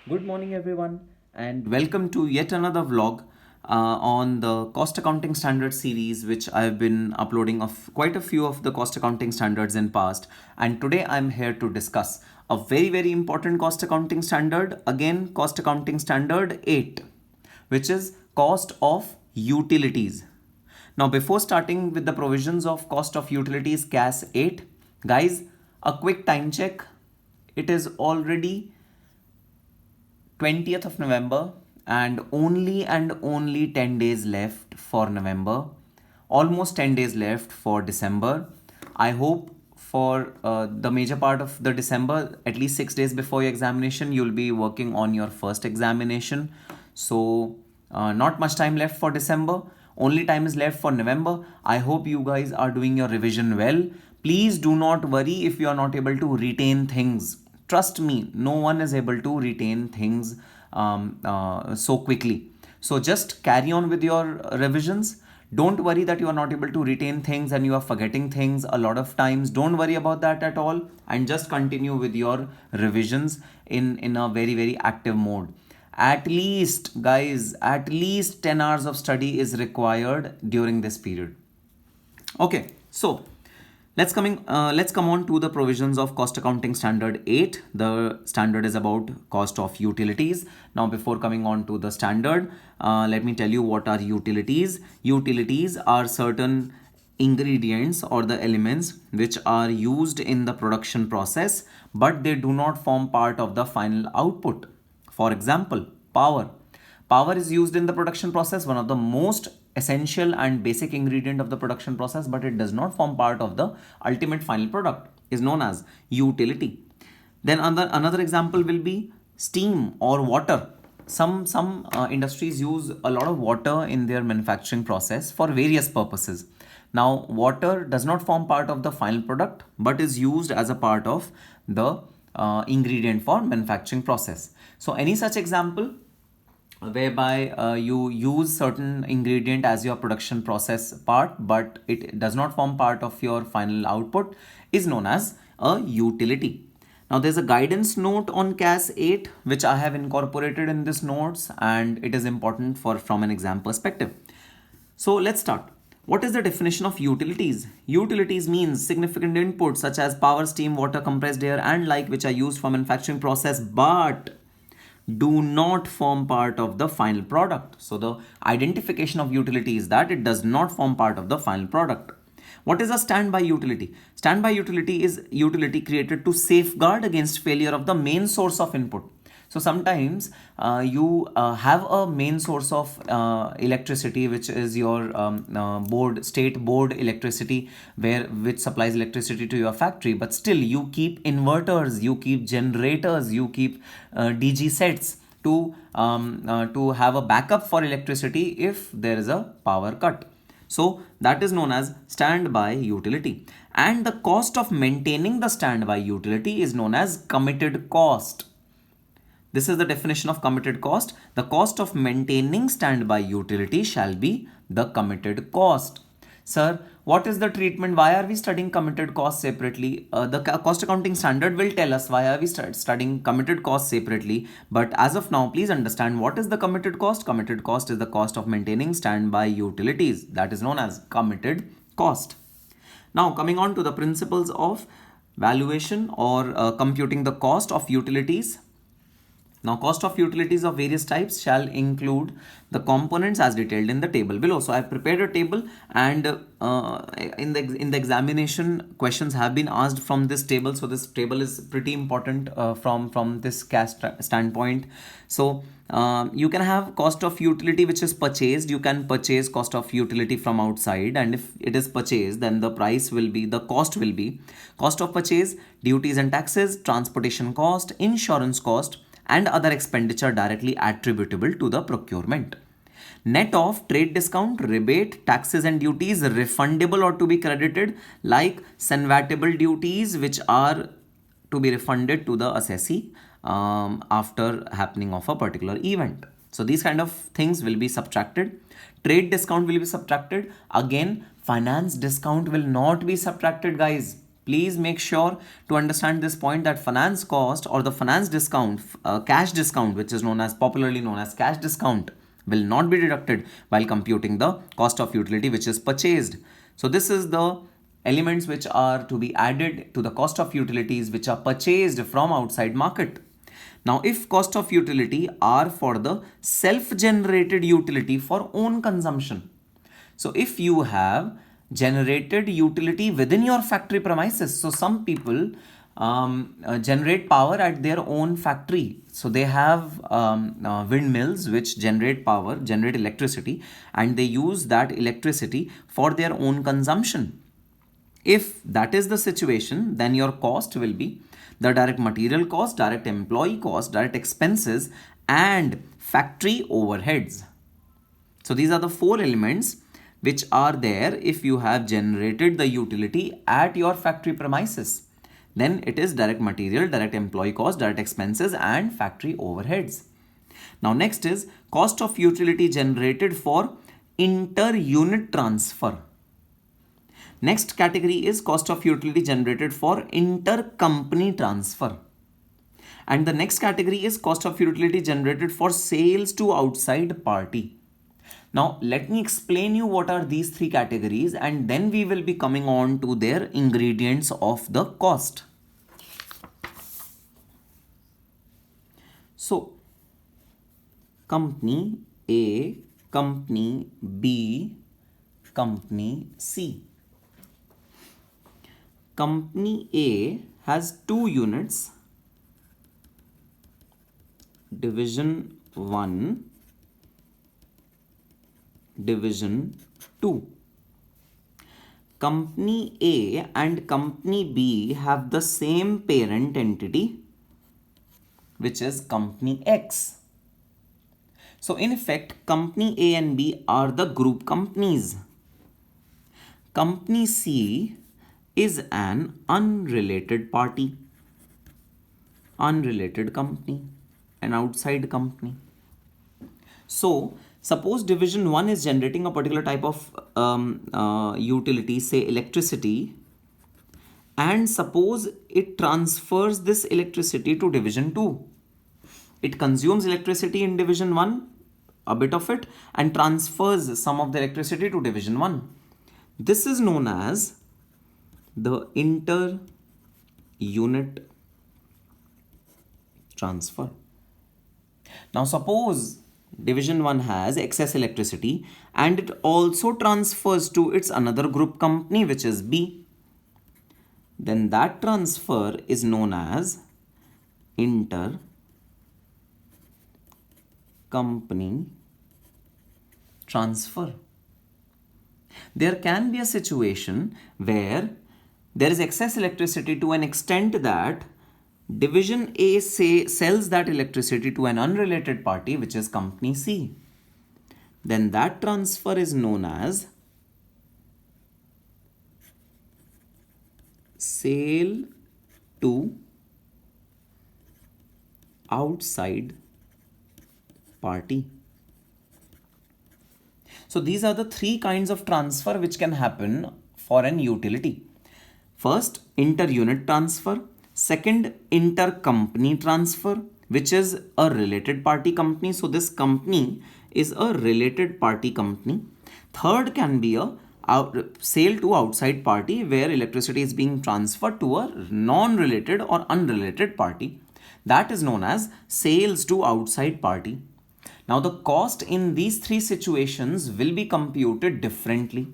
Good morning, everyone, and welcome to yet another vlog on the cost accounting standards series, which I've been uploading of quite a few of the cost accounting standards in past. And today I'm here to discuss a very important cost accounting standard, again, cost accounting standard 8, which is cost of utilities. Now, before starting with the provisions of cost of utilities CAS 8, guys, a quick time check. It is already 20th of November and only 10 days left for November, almost 10 days left for December. I hope for the major part of the December, at least 6 days before your examination, you'll be working on your first examination. So not much time left for December, only time is left for November. I hope you guys are doing your revision well. Please do not worry if you are not able to retain things. Trust me, no one is able to retain things so quickly. So just carry on with your revisions. Don't worry that you are not able to retain things and you are forgetting things a lot of times. Don't worry about that at all, and just continue with your revisions in a very active mode. At least, guys, at least 10 hours of study is required during this period. Okay, so let's come on to the provisions of cost accounting standard 8. The standard is about cost of utilities. Now, before coming on to the standard, let me tell you what are utilities. Utilities are certain ingredients or the elements which are used in the production process, but they do not form part of the final output. For example, power. Power is used in the production process, one of the most essential and basic ingredient of the production process, but it does not form part of the ultimate final product, is known as utility. Then another example will be steam or water. Some industries use a lot of water in their manufacturing process for various purposes. Now, water does not form part of the final product, but is used as a part of the ingredient for manufacturing process. So any such example whereby you use certain ingredient as your production process part, but it does not form part of your final output, is known as a utility. Now, there's a guidance note on CAS 8 which I have incorporated in this notes, and it is important for from an exam perspective. So let's start. What is the definition of utilities? Utilities means significant inputs such as power, steam, water, compressed air and like, which are used for manufacturing process but do not form part of the final product. So the identification of utility is that it does not form part of the final product. What is a standby utility? Standby utility is utility created to safeguard against failure of the main source of input. So sometimes you have a main source of electricity, which is your state board electricity, which supplies electricity to your factory. But still, you keep inverters, you keep generators, you keep DG sets to have a backup for electricity if there is a power cut. So that is known as standby utility. And the cost of maintaining the standby utility is known as committed cost. This is the definition of committed cost. The cost of maintaining standby utility shall be the committed cost. Sir, what is the treatment? Why are we studying committed cost separately? The cost accounting standard will tell us why are we studying committed cost separately. But as of now, please understand what is the committed cost. Committed cost is the cost of maintaining standby utilities. That is known as committed cost. Now, coming on to the principles of valuation or computing the cost of utilities. Now, cost of utilities of various types shall include the components as detailed in the table below. So, I have prepared a table, and in the examination, questions have been asked from this table. So, this table is pretty important from this CAS standpoint. So, you can have cost of utility which is purchased. You can purchase cost of utility from outside, and if it is purchased, then the cost will be cost of purchase, duties and taxes, transportation cost, insurance cost, and other expenditure directly attributable to the procurement. Net of trade discount, rebate, taxes and duties refundable or to be credited, like convertible duties which are to be refunded to the assessee after happening of a particular event. So these kind of things will be subtracted. Trade discount will be subtracted. Again, finance discount will not be subtracted, guys. Please make sure to understand this point, that finance cost or the finance discount, cash discount, which is popularly known as cash discount, will not be deducted while computing the cost of utility which is purchased. So this is the elements which are to be added to the cost of utilities which are purchased from outside market. Now, if cost of utility are for the self-generated utility for own consumption. So if you have generated utility within your factory premises, so some people generate power at their own factory. So they have windmills which generate power, generate electricity, and they use that electricity for their own consumption. If that is the situation, then your cost will be the direct material cost, direct employee cost, direct expenses, and factory overheads. So these are the four elements which are there if you have generated the utility at your factory premises. Then it is direct material, direct employee cost, direct expenses, and factory overheads. Now next is cost of utility generated for inter-unit transfer. Next category is cost of utility generated for intercompany transfer. And the next category is cost of utility generated for sales to outside party. Now let me explain you what are these three categories, and then we will be coming on to their ingredients of the cost. So company A, company B, company C. Company A has 2 units, division 1, division 2. Company A and company B have the same parent entity, which is company X. So in effect, company A and B are the group companies. Company C is an unrelated party, unrelated company, an outside company. So suppose division 1 is generating a particular type of utility, say electricity, and suppose it transfers this electricity to division 2. It consumes electricity in division 1, a bit of it, and transfers some of the electricity to division 1. This is known as the inter-unit transfer. Now suppose division 1 has excess electricity and it also transfers to its another group company, which is B. Then that transfer is known as inter-company transfer. There can be a situation where there is excess electricity to an extent that division A sells that electricity to an unrelated party, which is company C. Then that transfer is known as sale to outside party. So these are the three kinds of transfer which can happen for an utility. First, inter-unit transfer. Second, intercompany transfer, which is a related party company. So this company is a related party company. Third can be a sale to outside party, where electricity is being transferred to a non-related or unrelated party. That is known as sales to outside party. Now the cost in these three situations will be computed differently.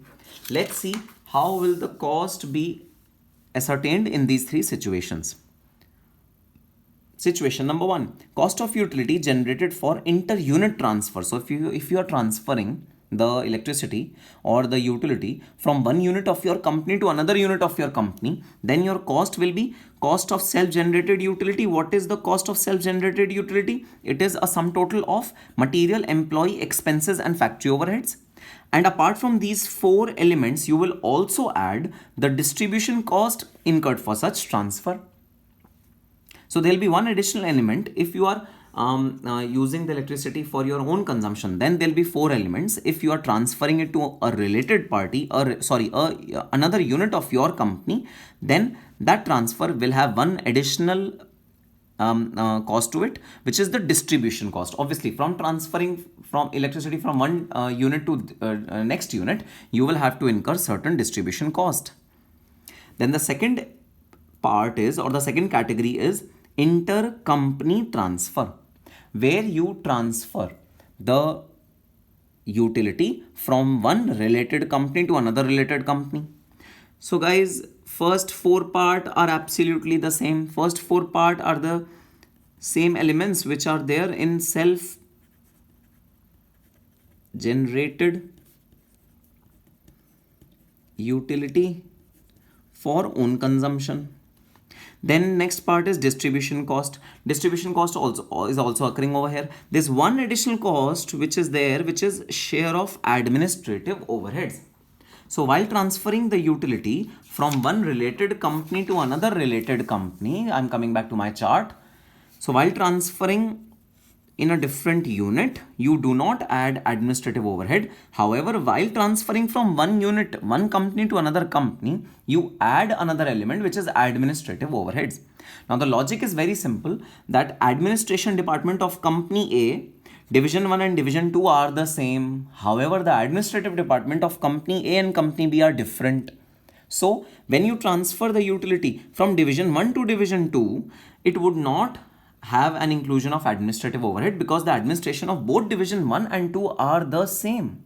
Let's see how will the cost be ascertained in these three situations. Situation number 1, cost of utility generated for inter-unit transfer. So if you are transferring the electricity or the utility from one unit of your company to another unit of your company, then your cost will be cost of self-generated utility. What is the cost of self-generated utility? It is a sum total of material, employee, expenses, and factory overheads. And apart from these four elements, you will also add the distribution cost incurred for such transfer. So there will be one additional element. If you are using the electricity for your own consumption, then there'll be four elements. If you are transferring it to a related party, or sorry, another unit of your company, then that transfer will have one additional cost to it, which is the distribution cost. Obviously, from transferring from electricity from one unit to next unit, you will have to incur certain distribution cost. Then the second part is, or the second category is intercompany transfer, where you transfer the utility from one related company to another related company. So guys, first four part are absolutely the same. First four part are the same elements which are there in self generated utility for own consumption. Then next part is distribution cost. Distribution cost also is also occurring over here. There's one additional cost which is there, which is share of administrative overheads. So while transferring the utility from one related company to another related company, I'm coming back to my chart. So while transferring in a different unit, you do not add administrative overhead. However, while transferring from one unit, one company to another company, you add another element, which is administrative overheads. Now the logic is very simple, that administration department of company A, division 1 and division 2 are the same. However, the administrative department of company A and company B are different. So when you transfer the utility from division 1 to division 2, it would not have an inclusion of administrative overhead, because the administration of both division 1 and 2 are the same.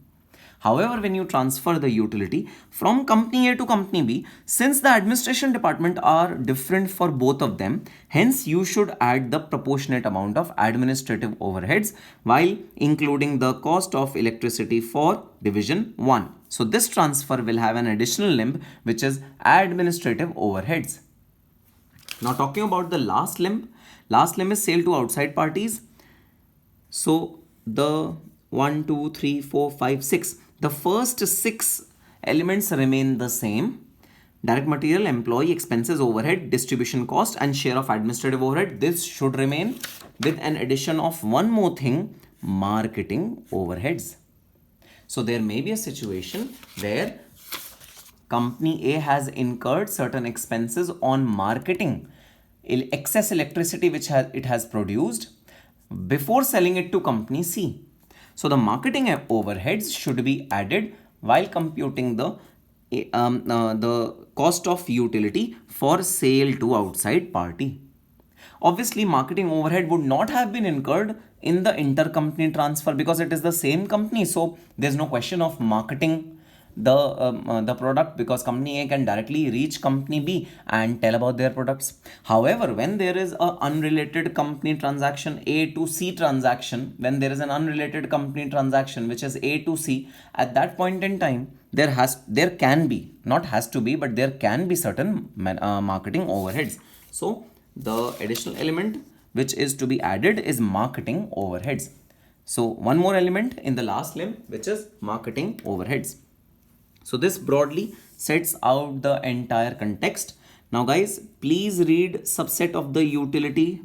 However, when you transfer the utility from company A to company B, since the administration department are different for both of them, hence you should add the proportionate amount of administrative overheads while including the cost of electricity for division 1. So this transfer will have an additional limb, which is administrative overheads. Now talking about the last limb is sale to outside parties. So the 1, 2, 3, 4, 5, 6. The first 6 elements remain the same. Direct material, employee expenses, overhead, distribution cost, and share of administrative overhead. This should remain, with an addition of one more thing, marketing overheads. So there may be a situation where company A has incurred certain expenses on marketing excess electricity which it has produced before selling it to company C. So the marketing overheads should be added while computing the cost of utility for sale to outside party. Obviously, marketing overhead would not have been incurred in the intercompany transfer because it is the same company. So there's no question of marketing the product, because company A can directly reach company B and tell about their products. However, when there is an unrelated company transaction, A to C transaction, when there is an unrelated company transaction which is A to C, at that point in time there can be, not has to be, but there can be certain marketing overheads. So the additional element which is to be added is marketing overheads. So one more element in the last limb, which is marketing overheads. So this broadly sets out the entire context. Now guys, please read subset of the utility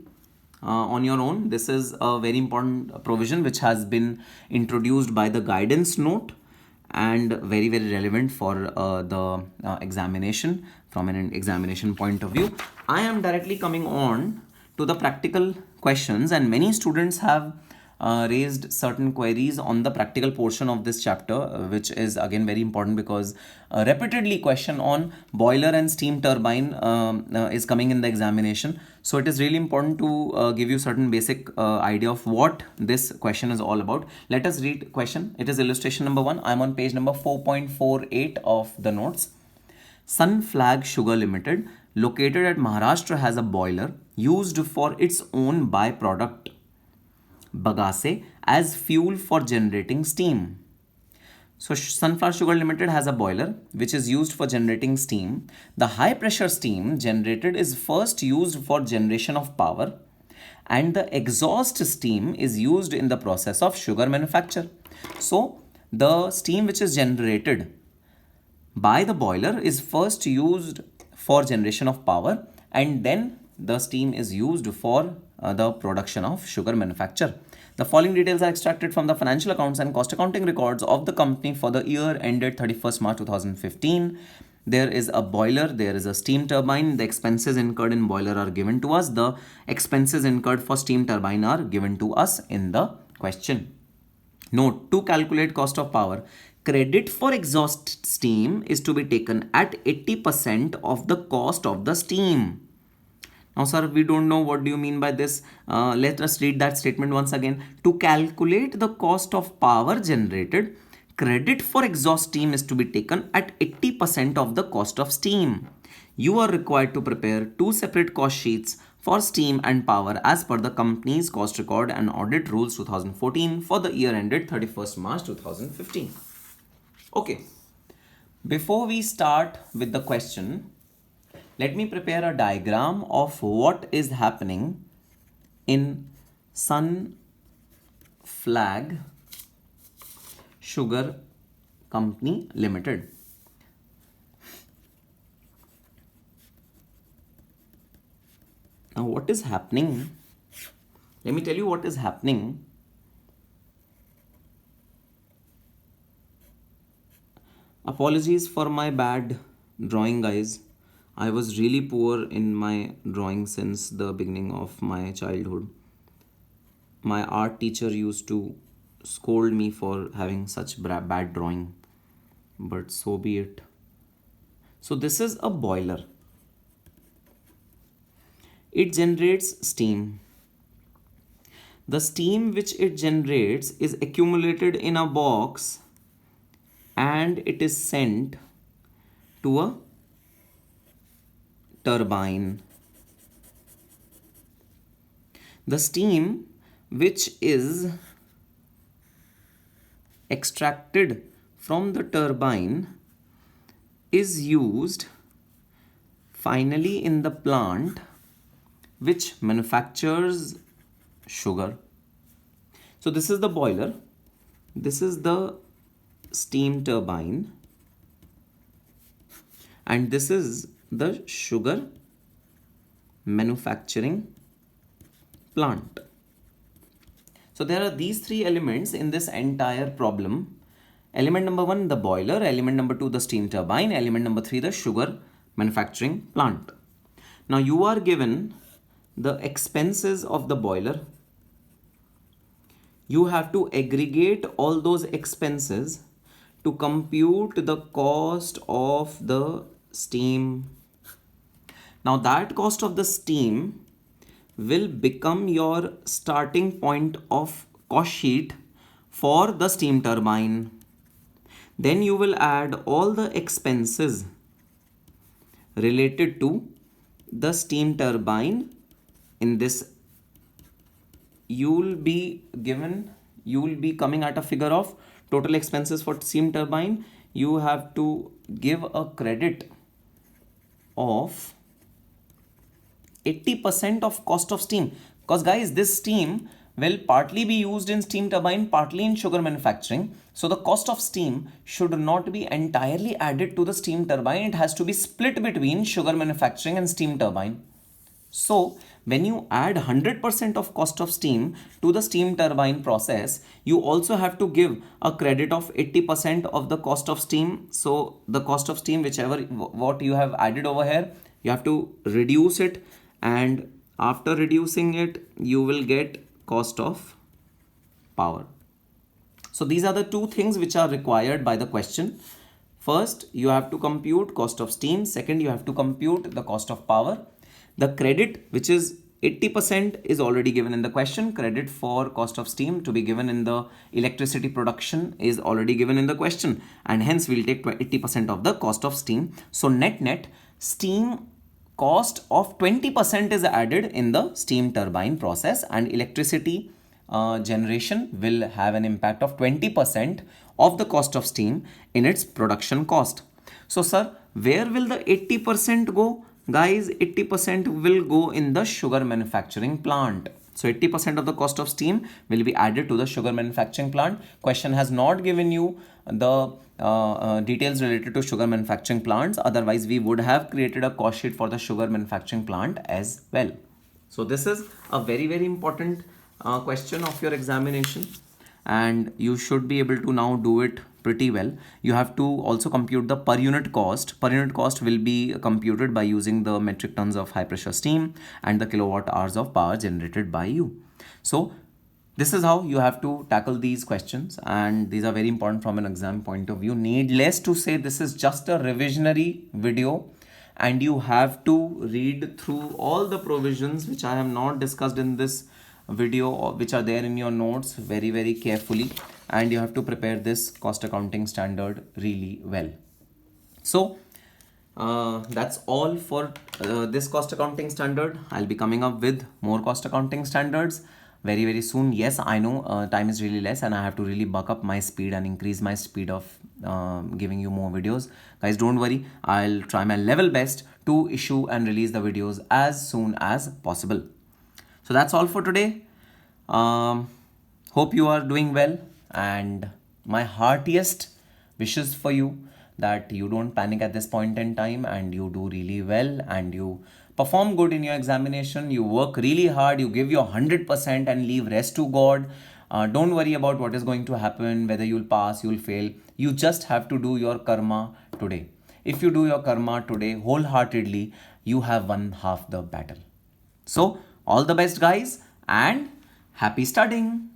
on your own. This is a very important provision which has been introduced by the guidance note and very relevant for the examination from an examination point of view. I am directly coming on to the practical questions, and many students have raised certain queries on the practical portion of this chapter, which is again very important because repeatedly question on boiler and steam turbine is coming in the examination. So it is really important to give you certain basic idea of what this question is all about. Let us read question. It is illustration number 1. I am on page number 4.48 of the notes. Sun Flag Sugar Limited, located at Maharashtra, has a boiler used for its own byproduct bagasse as fuel for generating steam. So Sunflower Sugar Limited has a boiler which is used for generating steam. The high pressure steam generated is first used for generation of power, and the exhaust steam is used in the process of sugar manufacture. So the steam which is generated by the boiler is first used for generation of power, and then the steam is used for the production of sugar manufacture. The following details are extracted from the financial accounts and cost accounting records of the company for the year ended 31st March 2015. There is a boiler, there is a steam turbine. The expenses incurred in boiler are given to us. The expenses incurred for steam turbine are given to us in the question. Note, to calculate cost of power, credit for exhaust steam is to be taken at 80% of the cost of the steam. Now, sir, we don't know what do you mean by this. Let us read that statement once again. To calculate the cost of power generated, credit for exhaust steam is to be taken at 80% of the cost of steam. You are required to prepare two separate cost sheets for steam and power as per the company's cost record and audit rules 2014 for the year ended 31st March 2015. Okay, before we start with the question, let me prepare a diagram of what is happening in Sun Flag Sugar Company Limited. Now, what is happening? Let me tell you what is happening. Apologies for my bad drawing, guys. I was really poor in my drawing since the beginning of my childhood. My art teacher used to scold me for having such bad drawing, but so be it. So this is a boiler. It generates steam. The steam which it generates is accumulated in a box and it is sent to a turbine. The steam which is extracted from the turbine is used finally in the plant which manufactures sugar. So this is the boiler, this is the steam turbine, and this is the sugar manufacturing plant. So there are these three elements in this entire problem. Element number 1, the boiler. Element number 2, the steam turbine. Element number 3, the sugar manufacturing plant. Now you are given the expenses of the boiler. You have to aggregate all those expenses to compute the cost of the steam. Now that cost of the steam will become your starting point of cost sheet for the steam turbine. Then you will add all the expenses related to the steam turbine. In this, you will be coming at a figure of total expenses for steam turbine. You have to give a credit of 80% of cost of steam, because guys, this steam will partly be used in steam turbine, partly in sugar manufacturing. So the cost of steam should not be entirely added to the steam turbine. It has to be split between sugar manufacturing and steam turbine. So when you add 100% of cost of steam to the steam turbine process, you also have to give a credit of 80% of the cost of steam. So the cost of steam, what you have added over here, you have to reduce it, and after reducing it, you will get cost of power. So these are the two things which are required by the question. First, you have to compute cost of steam. Second, you have to compute the cost of power. The credit, which is 80%, is already given in the question. Credit for cost of steam to be given in the electricity production is already given in the question, and hence we'll take 80% of the cost of steam. So net steam cost of 20% is added in the steam turbine process, and electricity generation will have an impact of 20% of the cost of steam in its production cost. So sir, where will the 80% go? Guys, 80% will go in the sugar manufacturing plant. So 80% of the cost of steam will be added to the sugar manufacturing plant. Question has not given you the details related to sugar manufacturing plants. Otherwise, we would have created a cost sheet for the sugar manufacturing plant as well. So this is a very important question of your examination, and you should be able to now do it pretty well. You have to also compute the per unit cost. Per unit cost will be computed by using the metric tons of high pressure steam and the kilowatt hours of power generated by you. So this is how you have to tackle these questions, and these are very important from an exam point of view. Needless to say, this is just a revisionary video, and you have to read through all the provisions which I have not discussed in this video, or which are there in your notes, very carefully, and you have to prepare this cost accounting standard really well. So that's all for this cost accounting standard. I'll be coming up with more cost accounting standards very soon. Yes, I know time is really less, and I have to really buck up my speed and increase my speed of giving you more videos. Guys, don't worry, I'll try my level best to issue and release the videos as soon as possible. So that's all for today. Hope you are doing well, and my heartiest wishes for you that you don't panic at this point in time, and you do really well, and you perform good in your examination. You work really hard, you give your 100% and leave rest to God. Don't worry about what is going to happen, whether you'll pass, you'll fail. You just have to do your karma today. If you do your karma today wholeheartedly, you have won half the battle. So all the best, guys, and happy studying.